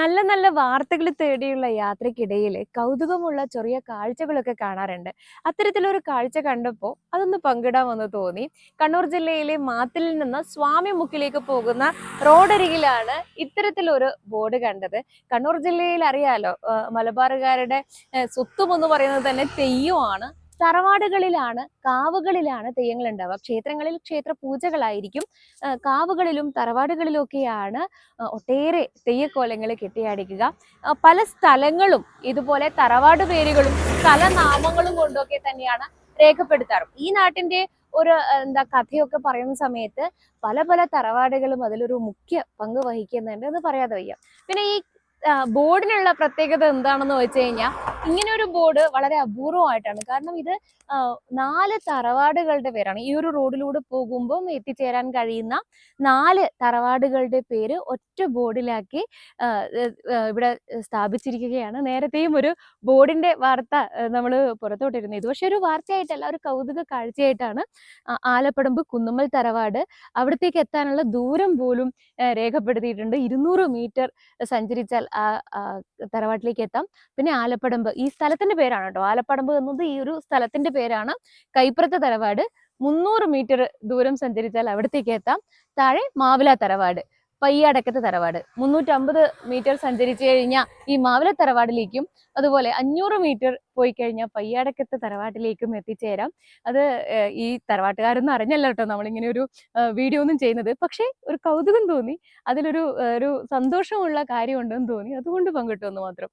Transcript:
നല്ല നല്ല വാർത്തകൾ തേടിയുള്ള യാത്രക്കിടയിൽ കൗതുകമുള്ള ചെറിയ കാഴ്ചകളൊക്കെ കാണാറുണ്ട്. അത്തരത്തിലൊരു കാഴ്ച കണ്ടപ്പോൾ അതൊന്ന് പങ്കിടാമെന്ന് തോന്നി. കണ്ണൂർ ജില്ലയിലെ മാത്തിലിൽ നിന്ന് സ്വാമിമുക്കിലേക്ക് പോകുന്ന റോഡരികിലാണ് ഇത്തരത്തിലൊരു ബോർഡ് കണ്ടത്. കണ്ണൂർ ജില്ലയിൽ അറിയാലോ, മലബാറുകാരുടെ സ്വത്വം എന്ന് പറയുന്നത് തന്നെ തെയ്യമാണ്. തറവാടുകളിലാണ്, കാവുകളിലാണ് തെയ്യങ്ങൾ ഉണ്ടാവുക. ക്ഷേത്രങ്ങളിൽ ക്ഷേത്ര പൂജകളായിരിക്കും. കാവുകളിലും തറവാടുകളിലും ഒക്കെയാണ് ഒട്ടേറെ തെയ്യക്കോലങ്ങൾ കെട്ടിയാടിക്കുക. പല സ്ഥലങ്ങളും ഇതുപോലെ തറവാട് പേരുകളും സ്ഥലനാമങ്ങളും കൊണ്ടൊക്കെ തന്നെയാണ് രേഖപ്പെടുത്താറ്. ഈ നാട്ടിന്റെ ഒരു കഥയൊക്കെ പറയുന്ന സമയത്ത് പല പല തറവാടുകളും അതിലൊരു മുഖ്യ പങ്ക് വഹിക്കുന്നുണ്ട് എന്ന് പറയാതെ വയ്യ. പിന്നെ ഈ ബോർഡിനുള്ള പ്രത്യേകത എന്താണെന്ന് വെച്ച് കഴിഞ്ഞാൽ, ഇങ്ങനെ ഒരു ബോർഡ് വളരെ അപൂർവമായിട്ടാണ്. കാരണം ഇത് 4 തറവാടുകളുടെ പേരാണ്. ഈ ഒരു റോഡിലൂടെ പോകുമ്പോൾ എത്തിച്ചേരാൻ കഴിയുന്ന 4 തറവാടുകളുടെ പേര് ഒറ്റ ബോർഡിലാക്കി ഇവിടെ സ്ഥാപിച്ചിരിക്കുകയാണ്. നേരത്തെയും ഒരു ബോർഡിന്റെ വാർത്ത നമ്മൾ പുറത്തോട്ടിരുന്നു. ഇത് പക്ഷെ ഒരു വാർത്തയായിട്ടല്ല, ഒരു കൗതുക കാഴ്ചയായിട്ടാണ്. ആലപ്പടമ്പ് കുന്നുമ്മൽ തറവാട്, അവിടത്തേക്ക് എത്താനുള്ള ദൂരം പോലും രേഖപ്പെടുത്തിയിട്ടുണ്ട്. 200 മീറ്റർ സഞ്ചരിച്ചാൽ തറവാട്ടിലേക്ക് എത്താം. പിന്നെ ആലപ്പടമ്പ്, ഈ സ്ഥലത്തിന്റെ പേരാണ് കേട്ടോ. ആലപ്പടമ്പ് എന്നത് ഈ ഒരു സ്ഥലത്തിന്റെ പേരാണ്. കൈപ്പുറത്തെ തറവാട് 300 മീറ്റർ ദൂരം സഞ്ചരിച്ചാൽ അവിടത്തേക്ക് എത്താം. താഴെ മാവില തറവാട്, പയ്യാടക്കത്തെ തറവാട് 350 മീറ്റർ സഞ്ചരിച്ചു കഴിഞ്ഞാൽ ഈ മാവില തറവാടിലേക്കും, അതുപോലെ 500 മീറ്റർ പോയി കഴിഞ്ഞാൽ പയ്യാടക്കത്തെ തറവാട്ടിലേക്കും എത്തിച്ചേരാം. അത് ഈ തറവാട്ടുകാരൊന്നും അറിഞ്ഞല്ല കേട്ടോ നമ്മളിങ്ങനെ ഒരു വീഡിയോ ഒന്നും ചെയ്യുന്നത്. പക്ഷെ ഒരു കൗതുകം തോന്നി, അതിലൊരു ഒരു സന്തോഷമുള്ള കാര്യമുണ്ടെന്ന് തോന്നി, അതുകൊണ്ട് പങ്കിട്ടു എന്ന് മാത്രം.